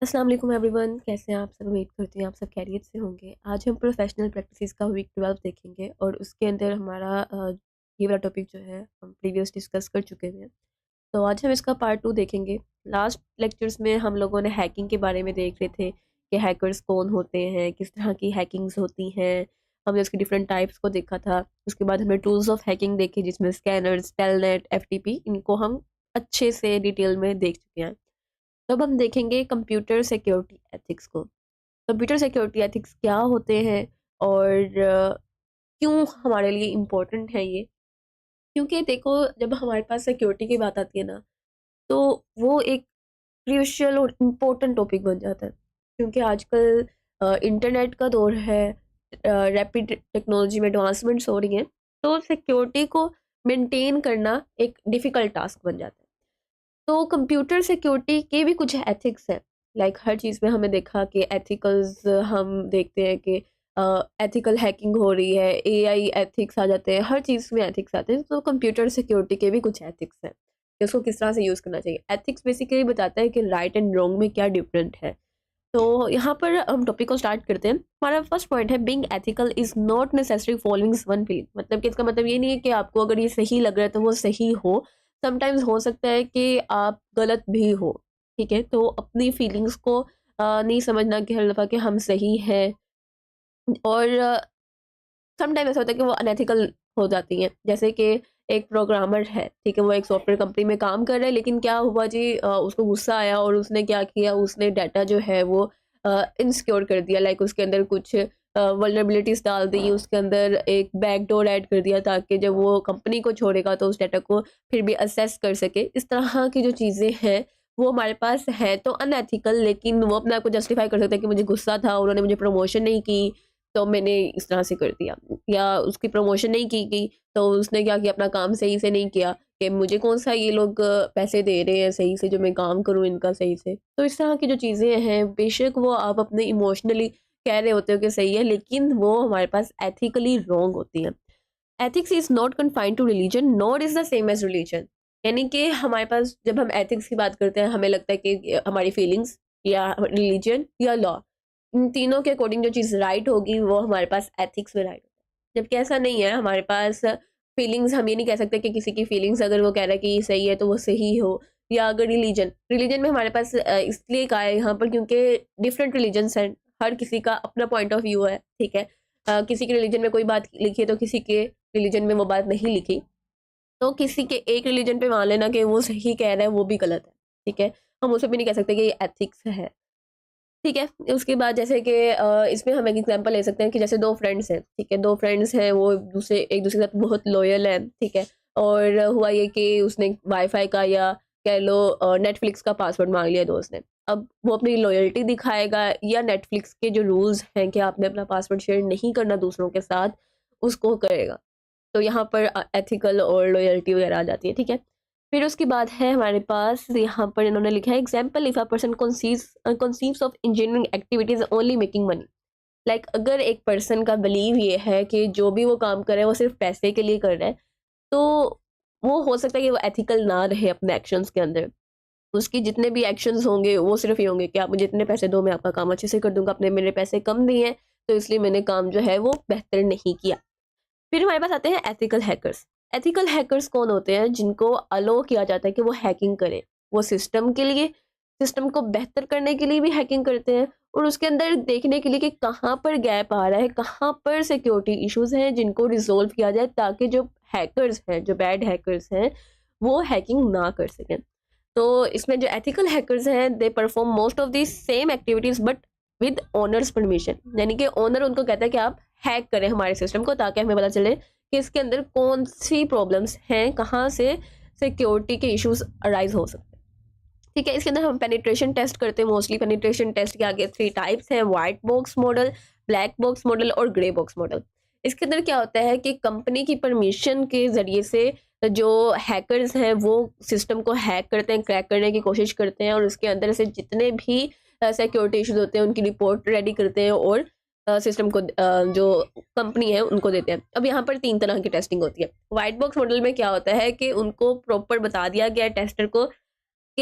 अस्सलाम वालेकुम एवरीवन, कैसे हैं आप सब। उम्मीद करती हूँ आप सब खैरियत से होंगे। आज हम प्रोफेशनल प्रैक्टिसेस का वीक 12 देखेंगे और उसके अंदर हमारा ये वाला टॉपिक जो है हम प्रीवियस डिस्कस कर चुके हैं। तो आज हम इसका पार्ट 2 देखेंगे। लास्ट लेक्चर्स में हम लोगों ने हैकिंग के बारे में देख रहे थे कि हैकर्स कौन होते हैं, किस तरह की हैकिंग्स होती हैं। हमने उसके डिफरेंट टाइप्स को देखा था। उसके बाद हमने टूल्स ऑफ हैकिंग देखे जिसमें स्कैनर्स, टेलनेट, एफटीपी, इनको हम अच्छे से डिटेल में देख चुके हैं। तो अब हम देखेंगे कंप्यूटर सिक्योरिटी एथिक्स को। कंप्यूटर सिक्योरिटी एथिक्स क्या होते हैं और क्यों हमारे लिए इम्पोर्टेंट है ये। क्योंकि देखो, जब हमारे पास सिक्योरिटी की बात आती है ना, तो वो एक क्रूशियल और इम्पोर्टेंट टॉपिक बन जाता है। क्योंकि आजकल इंटरनेट का दौर है, रैपिड टेक्नोलॉजी में एडवांसमेंट्स हो रही हैं, तो सिक्योरिटी को मेंटेन करना एक डिफ़िकल्ट टास्क बन जाता है। तो कंप्यूटर सिक्योरिटी के भी कुछ एथिक्स हैं। लाइक हर चीज़ में हमें देखा कि एथिकल्स हम देखते हैं कि एथिकल हैकिंग हो रही है, एआई एथिक्स आ जाते हैं, हर चीज़ में एथिक्स आते हैं। तो कंप्यूटर सिक्योरिटी के भी कुछ एथिक्स हैं कि उसको किस तरह से यूज़ करना चाहिए। एथिक्स बेसिकली बताता है कि राइट एंड रॉन्ग में क्या डिफरेंट है। तो यहाँ पर हम टॉपिक को स्टार्ट करते हैं। हमारा फर्स्ट पॉइंट है, being ethical is not necessary following one feeling. मतलब कि इसका मतलब ये नहीं है कि आपको अगर ये सही लग रहा है तो वो सही हो। समटाइम्स हो सकता है कि आप गलत भी हो। ठीक है, तो अपनी फीलिंग्स को नहीं समझना कि हर दफ़ा कि हम सही हैं। और समटाइम ऐसा होता है कि वो अनएथिकल हो जाती हैं। जैसे कि एक प्रोग्रामर है, ठीक है, वो एक सॉफ्टवेयर कंपनी में काम कर रहा है, लेकिन क्या हुआ जी, उसको गुस्सा आया और उसने क्या किया, उसने डाटा जो है वो इनसिक्योर कर दिया। लाइक उसके अंदर कुछ वल्नरेबिलिटीज़ डाल दी, उसके अंदर एक बैकडोर ऐड कर दिया ताकि जब वो कंपनी को छोड़ेगा तो उस डाटा को फिर भी असेस कर सके। इस तरह की जो चीज़ें हैं वो हमारे पास है तो अनएथिकल, लेकिन वो अपने आप को जस्टिफाई कर सकता है कि मुझे गुस्सा था, उन्होंने मुझे प्रमोशन नहीं की तो मैंने इस तरह से कर दिया। या उसकी प्रमोशन नहीं की गई तो उसने क्या किया, अपना काम सही से नहीं किया कि मुझे कौन-सा ये लोग पैसे दे रहे हैं सही से जो मैं काम करूँ इनका सही से। तो इस तरह की जो चीज़ें हैं, बेशक वो आप अपने इमोशनली कह रहे होते हो कि सही है, लेकिन वो हमारे पास एथिकली रॉन्ग होती हैं। Ethics is not confined to religion nor is the same as religion. यानी कि हमारे पास जब हम एथिक्स की बात करते हैं, हमें लगता है कि हमारी फीलिंग्स या रिलीजन या लॉ, इन तीनों के अकॉर्डिंग जो चीज़ राइट होगी वो हमारे पास एथिक्स में राइट होता है। जबकि ऐसा नहीं है। हमारे पास फीलिंग्स, हम ये नहीं कह सकते कि किसी की फीलिंग्स अगर वो कह रहा है कि ये सही है तो वो सही हो। या अगर रिलीजन रिलीजन में हमारे पास इसलिए कहा है यहाँ पर क्योंकि डिफरेंट रिलीजन्स हैं, हर किसी का अपना पॉइंट ऑफ व्यू है। ठीक है, किसी के रिलीजन में कोई बात लिखी है तो किसी के रिलीजन में वो बात नहीं लिखी। तो किसी के एक रिलीजन पे मान लेना कि वो सही कह रहा है वो भी गलत है। ठीक है, हम उसे भी नहीं कह सकते कि ये एथिक्स है। ठीक है, उसके बाद जैसे कि इसमें हम एक एग्जांपल ले सकते हैं कि जैसे 2 फ्रेंड्स हैं, ठीक है? 2 फ्रेंड्स हैं, वो एक-दूसरे के साथ बहुत लॉयल हैं, ठीक है? और हुआ ये कि उसने वाईफ़ाई का या कह लो नेटफ्लिक्स का पासवर्ड माँग लिया दोस्त ने। अब वो अपनी लॉयल्टी दिखाएगा या नेटफ्लिक्स के जो रूल्स हैं कि आपने अपना पासवर्ड शेयर नहीं करना दूसरों के साथ, उसको करेगा। तो यहाँ पर एथिकल और लॉयल्टी वगैरह आ जाती है, ठीक है? फिर उसके बाद है हमारे पास, यहाँ पर इन्होंने लिखा है example, if a person conceives of engineering activities only making money. Like अगर एक पर्सन का बिलीव ये है कि जो भी वो काम कर रहा है वो सिर्फ पैसे के लिए कर रहा है, तो वो हो सकता है कि वो एथिकल ना रहे अपने एक्शंस के अंदर। उसके जितने भी एक्शंस होंगे वो सिर्फ ये होंगे कि आप मुझे इतने पैसे दो, मैं आपका काम अच्छे से कर दूंगा, अपने मेरे पैसे कम दिए हैं तो इसलिए मैंने काम जो है वो बेहतर नहीं किया। फिर हमारे पास आते हैं एथिकल हैकर्स। एथिकल हैकर्स कौन होते हैं? जिनको अलो किया जाता है कि वो हैकिंग करें। वो सिस्टम के लिए, सिस्टम को बेहतर करने के लिए भी हैकिंग करते हैं और उसके अंदर देखने के लिए कि कहाँ पर गैप आ रहा है, कहाँ पर सिक्योरिटी इश्यूज हैं जिनको रिजोल्व किया जाए ताकि जो हैकर्स हैं, जो बैड हैकर्स हैं, वो हैकिंग ना कर सकें। तो इसमें जो एथिकल हैकर्स हैं, they perform most of the same activities but with owners permission. यानी कि ओनर उनको कहता है कि आप हैक करें हमारे सिस्टम को ताकि हमें पता चले कि इसके अंदर कौन सी प्रॉब्लम्स हैं, कहाँ से सिक्योरिटी के इश्यूज अराइज हो सकते हैं। ठीक है, इसके अंदर हम पेनिट्रेशन टेस्ट करते हैं। मोस्टली पेनिट्रेशन टेस्ट के आगे 3 टाइप्स हैं, white box model, black box model और ग्रे बॉक्स मॉडल। इसके अंदर क्या होता है कि कंपनी की परमिशन के ज़रिए से जो हैकर्स हैं वो सिस्टम को हैक करते हैं, क्रैक करने की कोशिश करते हैं और उसके अंदर से जितने भी सिक्योरिटी इश्यूज होते हैं उनकी रिपोर्ट रेडी करते हैं और सिस्टम को जो कंपनी है उनको देते हैं। अब यहाँ पर 3 तरह की टेस्टिंग होती है। व्हाइट बॉक्स मॉडल में क्या होता है कि उनको प्रॉपर बता दिया गया है टेस्टर को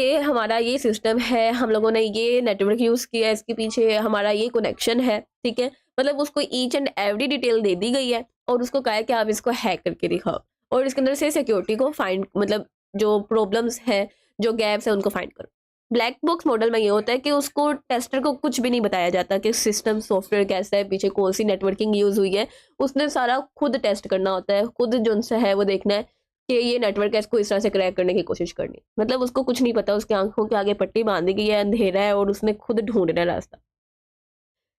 कि हमारा ये सिस्टम है, हम लोगों ने ये नेटवर्क यूज़ किया है, इसके पीछे हमारा ये कनेक्शन है, ठीक है? मतलब उसको ईच एंड एवरी डिटेल दे दी गई है और उसको कहा है कि आप इसको हैक करके दिखाओ और इसके अंदर से सिक्योरिटी को फाइंड मतलब जो प्रॉब्लम्स हैं, जो गैप्स हैं उनको फाइंड करो। ब्लैक बॉक्स मॉडल में ये होता है कि उसको टेस्टर को कुछ भी नहीं बताया जाता कि सिस्टम सॉफ्टवेयर कैसा है, पीछे कौन सी नेटवर्किंग यूज़ हुई है। उसने सारा खुद टेस्ट करना होता है, खुद जो उनसे है वो देखना है कि ये नेटवर्क है, इसको इस तरह से क्रैक करने की कोशिश करनी है। मतलब उसको कुछ नहीं पता, उसकी आँखों के आगे पट्टी बाँधी गई है, अंधेरा है और उसने खुद ढूँढना है रास्ता।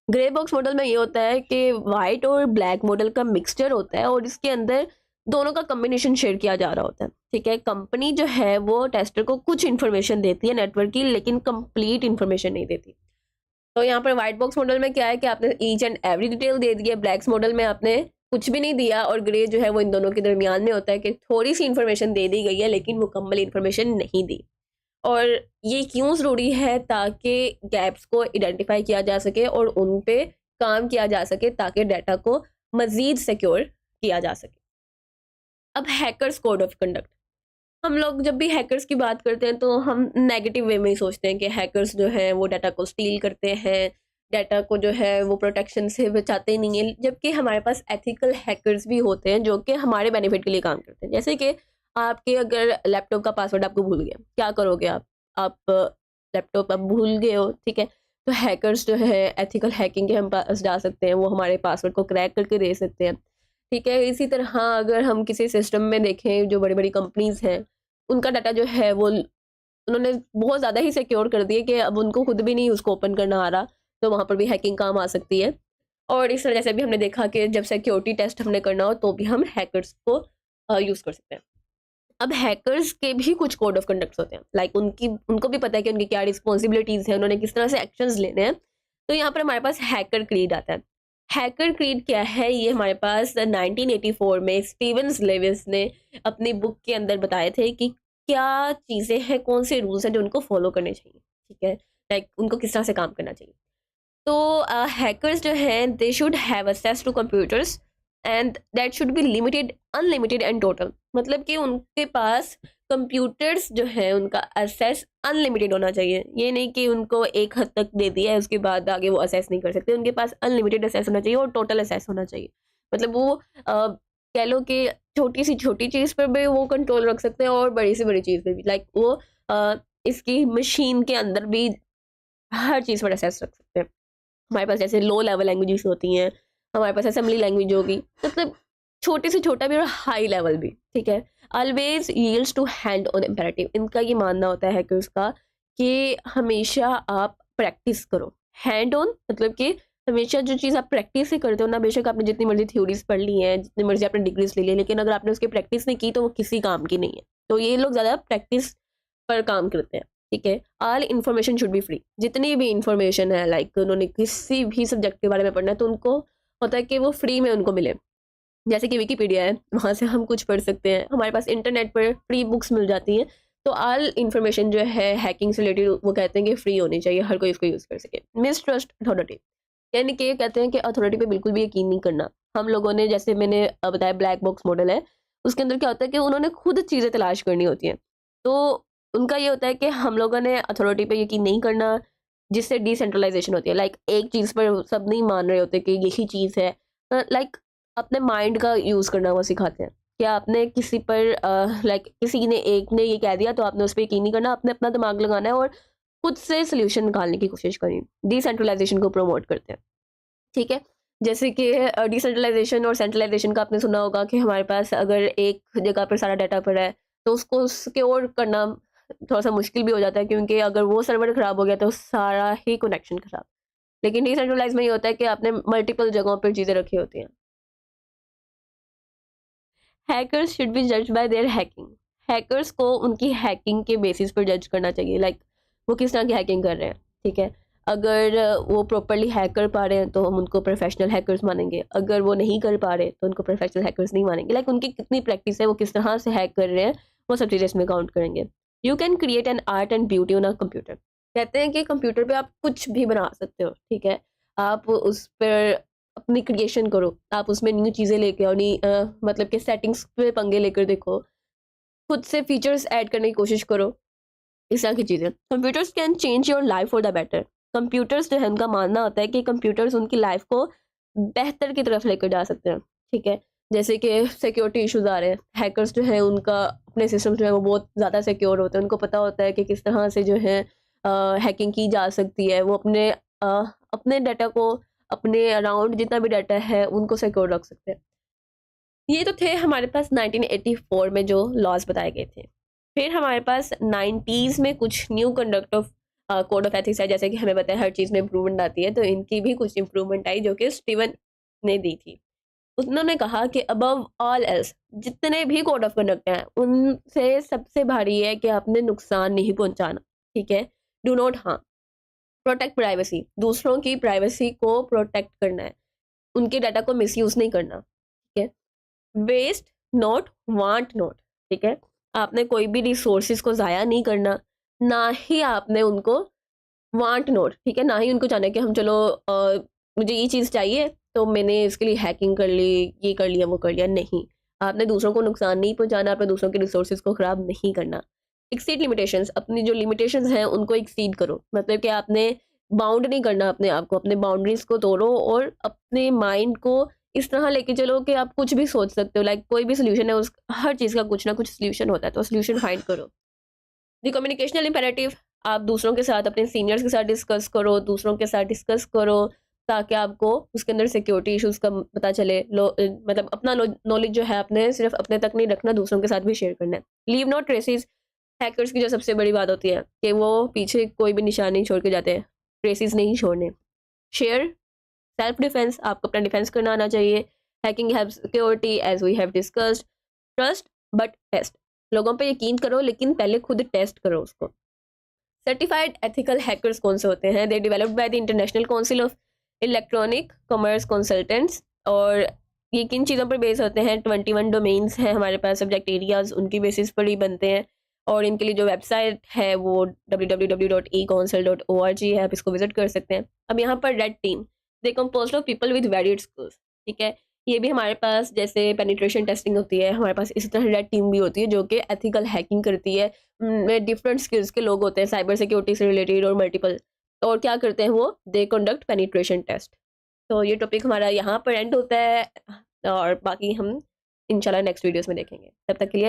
ग्रे बॉक्स मॉडल में ये होता है कि व्हाइट और ब्लैक मॉडल का मिक्सचर होता है और इसके अंदर दोनों का कॉम्बिनेशन शेयर किया जा रहा होता है, ठीक है? कंपनी जो है वो टेस्टर को कुछ इन्फॉर्मेशन देती है नेटवर्क की, लेकिन कंप्लीट इन्फॉर्मेशन नहीं देती। तो यहाँ पर व्हाइट बॉक्स मॉडल में क्या है कि आपने ईच एंड एवरी डिटेल दे दी है, ब्लैक मॉडल में आपने कुछ भी नहीं दिया और ग्रे जो है वो इन दोनों के दरमियान में होता है कि थोड़ी सी इन्फॉर्मेशन दे दी गई है लेकिन मुकम्मल इन्फॉर्मेशन नहीं दी। और ये क्यों ज़रूरी है? ताकि गैप्स को आइडेंटिफाई किया जा सके और उन पे काम किया जा सके ताकि डाटा को मज़ीद सिक्योर किया जा सके। अब हैकर्स कोड ऑफ कंडक्ट, हम लोग जब भी हैकर्स की बात करते हैं तो हम नेगेटिव वे में ही सोचते हैं कि हैकर्स जो है वो डाटा को स्टील करते हैं, डाटा को जो है वो प्रोटेक्शन से बचाते नहीं हैं, जबकि हमारे पास एथिकल हैकर्स भी होते हैं जो कि हमारे बेनिफिट के लिए काम करते हैं। जैसे कि आपके अगर लैपटॉप का पासवर्ड आपको भूल गया, क्या करोगे आप लैपटॉप आप भूल गए हो, ठीक है? तो हैकर्स जो है एथिकल हैकिंग के हम पास जा सकते हैं, वो हमारे पासवर्ड को क्रैक करके दे सकते हैं, ठीक है? इसी तरह अगर हम किसी सिस्टम में देखें, जो बड़ी-बड़ी कंपनीज़ हैं, उनका डाटा जो है वो उन्होंने बहुत ज़्यादा ही सिक्योर कर दिए कि अब उनको खुद भी नहीं उसको ओपन करना आ रहा, तो वहाँ पर भी हैकिंग काम आ सकती है। और इस वजह से भी हमने देखा कि जब सिक्योरिटी टेस्ट हमने करना हो तो भी हम हैकर्स को यूज़ कर सकते हैं। अब हैकर्स के भी कुछ कोड ऑफ कंडक्ट्स होते हैं, लाइक उनको भी पता है कि उनकी क्या रिस्पॉन्सिबिलिटीज़ हैं, उन्होंने किस तरह से एक्शंस लेने हैं। तो यहाँ पर हमारे पास हैकर क्रीड आता है। हैकर क्रीड क्या है? ये हमारे पास 1984 में स्टीवन्स लेविस ने अपनी बुक के अंदर बताए थे कि क्या चीज़ें हैं, कौन से रूल्स हैं जो उनको फॉलो करने चाहिए, ठीक है? लाइक उनको किस तरह से काम करना चाहिए। तो हैकर्स जो हैं they should have access to computers and that should be limited, unlimited and total. मतलब कि उनके पास कंप्यूटर्स जो है उनका एक्सेस अनलिमिटेड होना चाहिए। ये नहीं कि उनको एक हद तक दे दिया है उसके बाद आगे वो एक्सेस नहीं कर सकते। उनके पास अनलिमिटेड एक्सेस होना चाहिए और टोटल एक्सेस होना चाहिए। मतलब वो कह लो कि छोटी सी छोटी चीज़ पर भी वो कंट्रोल रख सकते हैं और बड़ी से बड़ी चीज़ पर भी, लाइक वो इसकी मशीन के अंदर भी हर चीज़ पर एक्सेस रख सकते हैं। हमारे पास जैसे लो लेवल लैंग्वेजेस होती हैं, हमारे पास असेंबली लैंग्वेज होगी, मतलब छोटे से छोटा भी और हाई लेवल भी, ठीक है? Always yields to hand on imperative, इनका ये मानना होता है कि उसका कि हमेशा आप प्रैक्टिस करो। हैंड ऑन मतलब कि हमेशा जो चीज़ आप प्रैक्टिस से करते हो ना, बेशक आपने जितनी मर्जी थ्योरीज पढ़ ली हैं, जितनी मर्जी आपने डिग्रीज ले ली है, लेकिन अगर आपने उसकी प्रैक्टिस नहीं की तो वो किसी काम की नहीं है। तो ये लोग ज़्यादा प्रैक्टिस पर काम करते हैं, ठीक है? All information should be free, जितनी भी इन्फॉर्मेशन है, लाइक उन्होंने किसी भी सब्जेक्ट के बारे में पढ़ना है तो उनको होता है कि वो फ्री में उनको मिले। जैसे कि विकिपीडिया है, वहाँ से हम कुछ पढ़ सकते हैं, हमारे पास इंटरनेट पर फ्री बुक्स मिल जाती हैं। तो ऑल इन्फॉर्मेशन जो है हैकिंग से रिलेटेड वो कहते हैं कि फ्री होनी चाहिए, हर कोई इसको यूज़ कर सके। मिसट्रस्ट अथॉरिटी, यानी कि ये कहते हैं कि अथॉरिटी पे बिल्कुल भी यकीन नहीं करना। हम लोगों ने जैसे मैंने बताया ब्लैक बॉक्स मॉडल है, उसके अंदर क्या होता है कि उन्होंने खुद चीज़ें तलाश करनी होती हैं। तो उनका ये होता है कि हम लोगों ने अथॉरिटी पे यकीन नहीं करना, जिससे डिसेंट्रलाइजेशन होती है। लाइक एक चीज़ पर सब नहीं मान रहे होते कि यही चीज़ है। लाइक अपने माइंड का यूज़ करना वो सिखाते हैं कि आपने किसी पर लाइक किसी ने एक ने ये कह दिया तो आपने उस पर यकीन नहीं करना, आपने अपना दिमाग लगाना है और खुद से सोल्यूशन निकालने की कोशिश करनी। डिसेंट्रलाइजेशन को प्रमोट करते हैं, ठीक है? जैसे कि डिसेंट्रलाइजेशन और सेंट्रलाइजेशन का आपने सुना होगा कि हमारे पास अगर एक जगह पर सारा डाटा पड़ा है तो उसको सिक्योर करना थोड़ा-सा मुश्किल भी हो जाता है, क्योंकि अगर वो सर्वर खराब हो गया तो सारा ही कनेक्शन खराब। लेकिन डिसेंट्रलाइज़ में ये होता है कि आपने मल्टीपल जगहों पर चीज़ें रखी होती हैं। Hackers should be judged bye there hacking, hackers को उनकी हैकिंग के बेसिस पर जज करना चाहिए। लाइक वो किस तरह की हैकिंग कर रहे हैं, ठीक है? अगर वो प्रॉपर्ली हैक कर पा रहे हैं तो हम उनको प्रोफेशनल हैकर्स मानेंगे, अगर वो नहीं कर पा रहे तो उनको प्रोफेशनल हैकर्स नहीं मानेंगे। लाइक उनकी कितनी प्रैक्टिस है, वो किस तरह से हैक कर रहे हैं, वो सब चीज़ें इसमें काउंट करेंगे। You can create an art and beauty on a computer, कहते हैं कि कंप्यूटर पे आप कुछ भी बना सकते हो, ठीक है? आप उस पर अपनी क्रिएशन करो, आप उसमें न्यू चीज़ें लेके आओ, मतलब कि सेटिंग्स पे पंगे लेकर देखो, खुद से फीचर्स ऐड करने की कोशिश करो। इस तरह की चीज़ें। Computers can change your life for the better. Computers जो है उनका मानना होता है कि कंप्यूटर्स उनकी लाइफ को बेहतर की तरफ लेकर जा सकते हैं, ठीक है। जैसे कि सिक्योरिटी इश्यूज आ रहे हैं, हैकर्स जो है उनका अपने सिस्टम जो है वो बहुत ज़्यादा सिक्योर होते हैं, उनको पता होता है कि किस तरह से जो है हैकिंग की जा सकती है। वो अपने डाटा को, अपने अराउंड जितना भी डाटा है उनको सिक्योर रख सकते हैं। ये तो थे हमारे पास 1984 में जो लॉज बताए गए थे। फिर हमारे पास 90s में कुछ new conduct of code of ethics है। जैसे कि हमें पता है हर चीज़ में इम्प्रूवमेंट आती है, तो इनकी भी कुछ इम्प्रूवमेंट आई जो कि स्टीवन ने दी थी। उन्होंने कहा कि अबव ऑल एल्स, जितने भी कोड ऑफ कंडक्ट हैं उनसे सबसे भारी है कि आपने नुकसान नहीं पहुंचाना, ठीक है। Do not harm, protect privacy, दूसरों की प्राइवेसी को प्रोटेक्ट करना है, उनके डाटा को मिसयूज नहीं करना, ठीक है। वेस्ट नॉट, वांट नॉट, ठीक है। आपने कोई भी रिसोर्सेज को ज़ाया नहीं करना, ना ही आपने उनको वांट नॉट, ठीक है, ना ही उनको चाहना कि हम चलो मुझे ये चीज़ चाहिए तो मैंने इसके लिए हैकिंग कर ली, ये कर लिया, वो कर लिया। नहीं, आपने दूसरों को नुकसान नहीं पहुंचाना, आपने दूसरों के रिसोर्सेज को ख़राब नहीं करना। एक्सीड लिमिटेशंस, अपनी जो लिमिटेशंस हैं उनको एक्सीड करो, मतलब कि आपने बाउंड नहीं करना अपने आप को, अपने बाउंड्रीज को तोड़ो और अपने माइंड को इस तरह लेके चलो कि आप कुछ भी सोच सकते हो। लाइक कोई भी सोल्यूशन है, उस हर चीज़ का कुछ ना कुछ सोल्यूशन होता है, तो सोल्यूशन फाइंड करो। द कम्युनिकेशनल इंपेरेटिव, आप दूसरों के साथ, अपने सीनियर्स के साथ डिस्कस करो, दूसरों के साथ डिस्कस करो, ताकि आपको उसके अंदर सिक्योरिटी इश्यूज का पता चले। मतलब अपना नॉलेज जो है आपने सिर्फ अपने तक नहीं रखना, दूसरों के साथ भी शेयर करना है। लीव नॉट ट्रेसेस, हैकर्स की जो सबसे बड़ी बात होती है कि वो पीछे कोई भी निशान नहीं छोड़ के जाते हैं, ट्रेसेस नहीं छोड़ने। शेयर सेल्फ डिफेंस, आपको अपना डिफेंस करना आना चाहिए। Hacking have security as we have discussed. Trust but test, लोगों पे यकीन करो लेकिन पहले खुद टेस्ट करो उसको। सर्टिफाइड एथिकल हैकर्स कौन से होते हैं? They developed by the international council of electronic commerce consultants. और ये किन चीज़ों पर बेस होते हैं? 21 डोमेन्स हैं हमारे पास, सब्जेक्ट एरियाज, उनकी बेसिस पर ही बनते हैं। और इनके लिए जो वेबसाइट है वो www.ecouncil.org है, आप इसको विजिट कर सकते हैं। अब यहाँ पर red team, they composed of people with varied skills, ठीक है। ये भी हमारे पास जैसे पेनिट्रेशन टेस्टिंग होती है, हमारे पास इसी तरह रेड टीम भी होती है जो कि एथिकल हैकिंग करती है। में डिफरेंट स्किल्स के लोग होते हैं, साइबर सिक्योरिटी से रिलेटेड और मल्टीपल। और क्या करते हैं वो? They conduct penetration test. तो ये टॉपिक हमारा यहाँ पर एंड होता है और बाकी हम इंशाल्लाह नेक्स्ट वीडियोस में देखेंगे। तब तक के लिए